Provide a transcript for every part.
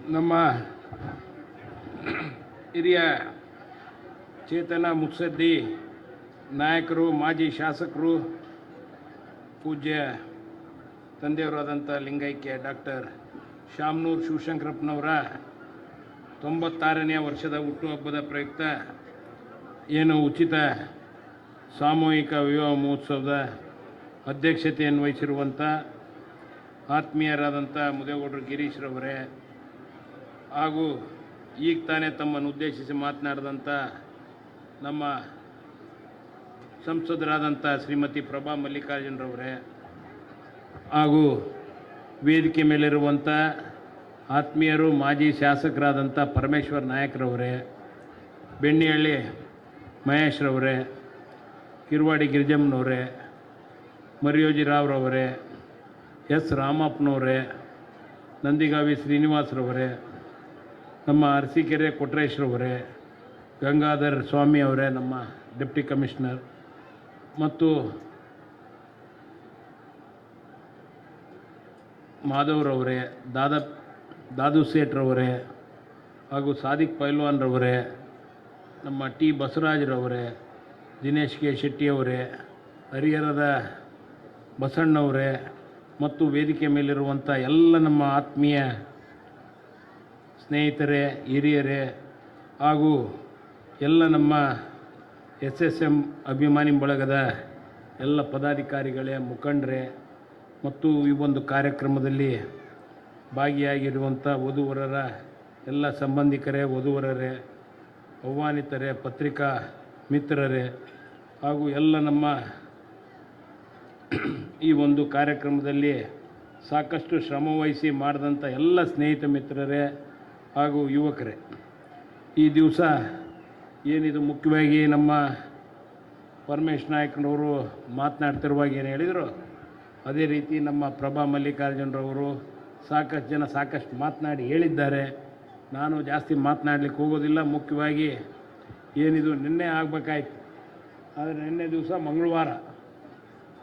ನಮ್ಮ ಹಿರಿಯ ಚೇತನ ಮುತ್ಸದ್ದಿ ನಾಯಕರು, ಮಾಜಿ ಶಾಸಕರು, ಪೂಜ್ಯ ತಂದೆಯವರಾದಂಥ ಲಿಂಗೈಕ್ಯ ಡಾಕ್ಟರ್ ಶಾಮನೂರು ಶಿವಶಂಕರಪ್ಪನವರ 96ನೇ ವರ್ಷದ ಹುಟ್ಟುಹಬ್ಬದ ಪ್ರಯುಕ್ತ ಏನು ಉಚಿತ ಸಾಮೂಹಿಕ ವಿವಾಹ ಮಹೋತ್ಸವದ ಅಧ್ಯಕ್ಷತೆಯನ್ನು ವಹಿಸಿರುವಂಥ ಆತ್ಮೀಯರಾದಂಥ ಮುದೇಗೌಡರು ಗಿರೀಶ್ರವರೇ ಹಾಗೂ ಈಗ ತಾನೇ ತಮ್ಮನ್ನು ಉದ್ದೇಶಿಸಿ ಮಾತನಾಡಿದಂಥ ನಮ್ಮ ಸಂಸದರಾದಂಥ ಶ್ರೀಮತಿ ಪ್ರಭಾ ಮಲ್ಲಿಕಾರ್ಜುನರವರೇ ಹಾಗೂ ವೇದಿಕೆ ಮೇಲಿರುವಂಥ ಆತ್ಮೀಯರು, ಮಾಜಿ ಶಾಸಕರಾದಂಥ ಪರಮೇಶ್ವರ್ ನಾಯಕರವರೇ, ಬೆಣ್ಣಿಹಳ್ಳಿ ಮಹೇಶ್ರವರೇ, ಕಿರುವಾಡಿ ಗಿರಿಜಮ್ಮನವರೇ, ಮರಿಯೋಜಿ ರಾವ್ರವರೇ, ಎಸ್ ರಾಮಪ್ಪನವರೇ, ನಂದಿಗಾವಿ ಶ್ರೀನಿವಾಸರವರೇ, ನಮ್ಮ ಅರಸೀಕೆರೆ ಕೊಟ್ರೇಶ್ರವರೇ, ಗಂಗಾಧರ್ ಸ್ವಾಮಿ ಅವರೇ, ನಮ್ಮ ಡೆಪ್ಟಿ ಕಮಿಷನರ್, ಮತ್ತು ಮಾಧವ್ರವರೇ, ದಾದು ಸೇಠ್ರವರೇ, ಹಾಗೂ ಸಾದಿಕ್ ಪೈಲ್ವಾನ್ರವರೇ, ನಮ್ಮ ಟಿ ಬಸವರಾಜ್ರವರೇ, ದಿನೇಶ್ ಕೆ ಶೆಟ್ಟಿಯವರೇ, ಹರಿಹರದ ಬಸಣ್ಣವರೇ, ಮತ್ತು ವೇದಿಕೆ ಮೇಲಿರುವಂಥ ಎಲ್ಲ ನಮ್ಮ ಆತ್ಮೀಯ ಸ್ನೇಹಿತರೇ, ಹಿರಿಯರೇ, ಹಾಗೂ ಎಲ್ಲ ನಮ್ಮ SSM ಅಭಿಮಾನಿ ಬಳಗದ ಎಲ್ಲ ಪದಾಧಿಕಾರಿಗಳೇ, ಮುಖಂಡರೇ, ಮತ್ತು ಈ ಒಂದು ಕಾರ್ಯಕ್ರಮದಲ್ಲಿ ಭಾಗಿಯಾಗಿರುವಂಥ ವಧುವರರ ಎಲ್ಲ ಸಂಬಂಧಿಕರೇ, ವಧುವರರೇ, ಆಹ್ವಾನಿತರೇ, ಪತ್ರಿಕಾ ಮಿತ್ರರೇ, ಹಾಗೂ ಎಲ್ಲ ನಮ್ಮ ಈ ಒಂದು ಕಾರ್ಯಕ್ರಮದಲ್ಲಿ ಸಾಕಷ್ಟು ಶ್ರಮವಹಿಸಿ ಮಾಡಿದಂಥ ಎಲ್ಲ ಸ್ನೇಹಿತ ಮಿತ್ರರೇ ಹಾಗೂ ಯುವಕರೇ, ಈ ದಿವಸ ಏನಿದು ಮುಖ್ಯವಾಗಿ ನಮ್ಮ ಪರಮೇಶ್ ನಾಯಕನವರು ಮಾತನಾಡ್ತಿರುವಾಗ ಏನು ಹೇಳಿದರು, ಅದೇ ರೀತಿ ನಮ್ಮ ಪ್ರಭಾ ಮಲ್ಲಿಕಾರ್ಜುನರವರು ಸಾಕಷ್ಟು ಜನ ಸಾಕಷ್ಟು ಮಾತನಾಡಿ ಹೇಳಿದ್ದಾರೆ. ನಾನು ಜಾಸ್ತಿ ಮಾತನಾಡಲಿಕ್ಕೆ ಹೋಗೋದಿಲ್ಲ. ಮುಖ್ಯವಾಗಿ ಏನಿದು ನಿನ್ನೆ ಆಗಬೇಕಾಯ್ತು, ಆದರೆ ನಿನ್ನೆ ದಿವಸ ಮಂಗಳವಾರ,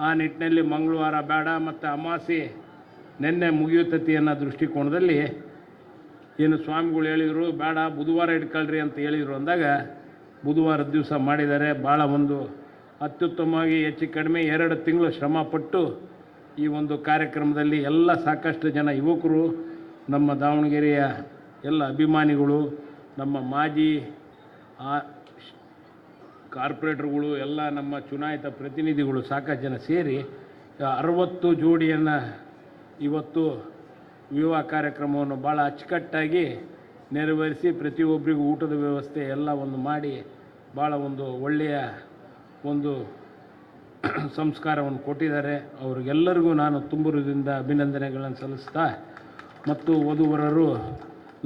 ಆ ನಿಟ್ಟಿನಲ್ಲಿ ಮಂಗಳವಾರ ಬೇಡ ಮತ್ತು ಅಮಾವಾಸ್ಯೆ ನಿನ್ನೆ ಮುಗಿಯುತ್ತತಿ ಅನ್ನೋ ದೃಷ್ಟಿಕೋನದಲ್ಲಿ ಏನು ಸ್ವಾಮಿಗಳು ಹೇಳಿದರು, ಬೇಡ ಬುಧವಾರ ಇಟ್ಕೊಳ್ರಿ ಅಂತ ಹೇಳಿದರು ಅಂದಾಗ ಬುಧವಾರದ ದಿವಸ ಮಾಡಿದ್ದಾರೆ. ಭಾಳ ಒಂದು ಅತ್ಯುತ್ತಮವಾಗಿ ಹೆಚ್ಚು ಕಡಿಮೆ 2 ತಿಂಗಳು ಶ್ರಮಪಟ್ಟು ಈ ಒಂದು ಕಾರ್ಯಕ್ರಮದಲ್ಲಿ ಎಲ್ಲ ಸಾಕಷ್ಟು ಜನ ಯುವಕರು, ನಮ್ಮ ದಾವಣಗೆರೆಯ ಎಲ್ಲ ಅಭಿಮಾನಿಗಳು, ನಮ್ಮ ಮಾಜಿ ಕಾರ್ಪೊರೇಟರ್ಗಳು, ಎಲ್ಲ ನಮ್ಮ ಚುನಾಯಿತ ಪ್ರತಿನಿಧಿಗಳು ಸಾಕಷ್ಟು ಜನ ಸೇರಿ 60 ಜೋಡಿಯನ್ನು ಇವತ್ತು ವಿವಾಹ ಕಾರ್ಯಕ್ರಮವನ್ನು ಭಾಳ ಅಚ್ಚುಕಟ್ಟಾಗಿ ನೆರವೇರಿಸಿ ಪ್ರತಿಯೊಬ್ಬರಿಗೂ ಊಟದ ವ್ಯವಸ್ಥೆ ಎಲ್ಲ ಒಂದು ಮಾಡಿ ಭಾಳ ಒಂದು ಒಳ್ಳೆಯ ಒಂದು ಸಂಸ್ಕಾರವನ್ನು ಕೊಟ್ಟಿದ್ದಾರೆ. ಅವರಿಗೆಲ್ಲರಿಗೂ ನಾನು ತುಂಬುವುದರಿಂದ ಅಭಿನಂದನೆಗಳನ್ನು ಸಲ್ಲಿಸ್ತಾ, ಮತ್ತು ವಧುವರರು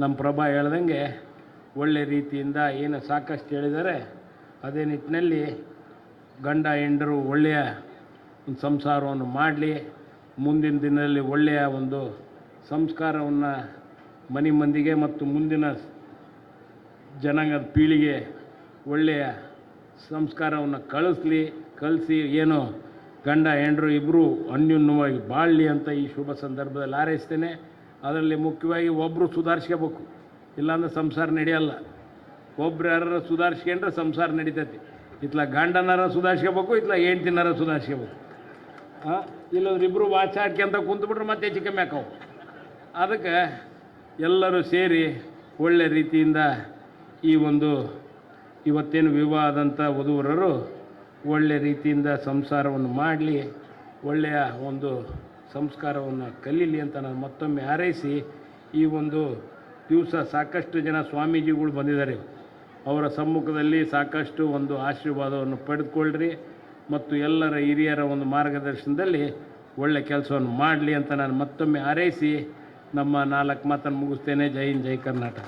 ನಮ್ಮ ಪ್ರಭಾ ಹೇಳ್ದಂಗೆ ಒಳ್ಳೆ ರೀತಿಯಿಂದ ಏನು ಸಾಕಷ್ಟು ಹೇಳಿದ್ದಾರೆ, ಅದೇ ನಿಟ್ಟಿನಲ್ಲಿ ಗಂಡ ಹೆಂಡರು ಒಳ್ಳೆಯ ಒಂದು ಸಂಸಾರವನ್ನು ಮಾಡಲಿ, ಮುಂದಿನ ದಿನದಲ್ಲಿ ಒಳ್ಳೆಯ ಒಂದು ಸಂಸ್ಕಾರವನ್ನು ಮನೆ ಮಂದಿಗೆ ಮತ್ತು ಮುಂದಿನ ಜನಾಂಗದ ಪೀಳಿಗೆ ಒಳ್ಳೆಯ ಸಂಸ್ಕಾರವನ್ನು ಕಳಿಸಿ ಏನು ಗಂಡ ಹೆಂಡರು ಇಬ್ಬರು ಅನ್ಯೋನ್ಯವಾಗಿ ಬಾಳಲಿ ಅಂತ ಈ ಶುಭ ಸಂದರ್ಭದಲ್ಲಿ ಹಾರೈಸ್ತೇನೆ. ಅದರಲ್ಲಿ ಮುಖ್ಯವಾಗಿ ಒಬ್ಬರು ಸುಧಾರಿಸ್ಕೋಬೇಕು, ಇಲ್ಲಾಂದ್ರೆ ಸಂಸಾರ ನಡೆಯಲ್ಲ. ಒಬ್ರು ಯಾರು ಸುಧಾರಿಸ್ಕೊಂಡ್ರೆ ಸಂಸಾರ ನಡೀತೈತಿ. ಇತ್ಲ ಗಂಡನಾರ ಸುಧಾರಿಸ್ಕೋಬೇಕು, ಇತ್ಲ ಹೆಂಡ್ತಿನಾರ ಸುಧಾರಿಸ್ಕೋಬೇಕು. ಇಲ್ಲಂದ್ರೆ ಇಬ್ಬರು ವಾಚಾಡ್ಕೊಂತ ಕುಂತ್ಬಿಟ್ರೆ ಮತ್ತೆ ಹೆಚ್ಚು ಕಮ್ಮಿ ಹಾಕವು. ಅದಕ್ಕೆ ಎಲ್ಲರೂ ಸೇರಿ ಒಳ್ಳೆ ರೀತಿಯಿಂದ ಈ ಒಂದು ಇವತ್ತೇನು ವಿವಾಹದಂಥ ವಧುವರರು ಒಳ್ಳೆ ರೀತಿಯಿಂದ ಸಂಸಾರವನ್ನು ಮಾಡಲಿ, ಒಳ್ಳೆಯ ಒಂದು ಸಂಸ್ಕಾರವನ್ನು ಕಲೀಲಿ ಅಂತ ನಾನು ಮತ್ತೊಮ್ಮೆ ಹಾರೈಸಿ, ಈ ಒಂದು ದಿವಸ ಸಾಕಷ್ಟು ಜನ ಸ್ವಾಮೀಜಿಗಳು ಬಂದಿದ್ದಾರೆ. ಅವರ ಸಮ್ಮುಖದಲ್ಲಿ ಸಾಕಷ್ಟು ಒಂದು ಆಶೀರ್ವಾದವನ್ನು ಪಡೆದುಕೊಳ್ಳ್ರಿ, ಮತ್ತು ಎಲ್ಲರ ಹಿರಿಯರ ಒಂದು ಮಾರ್ಗದರ್ಶನದಲ್ಲಿ ಒಳ್ಳೆ ಕೆಲಸವನ್ನು ಮಾಡಲಿ ಅಂತ ನಾನು ಮತ್ತೊಮ್ಮೆ ಹಾರೈಸಿ ನಮ್ಮ 4 ಮಾತನ್ನು ಮುಗಿಸ್ತೇನೆ. ಜೈ ಹಿಂದ್, ಜೈ ಕರ್ನಾಟಕ.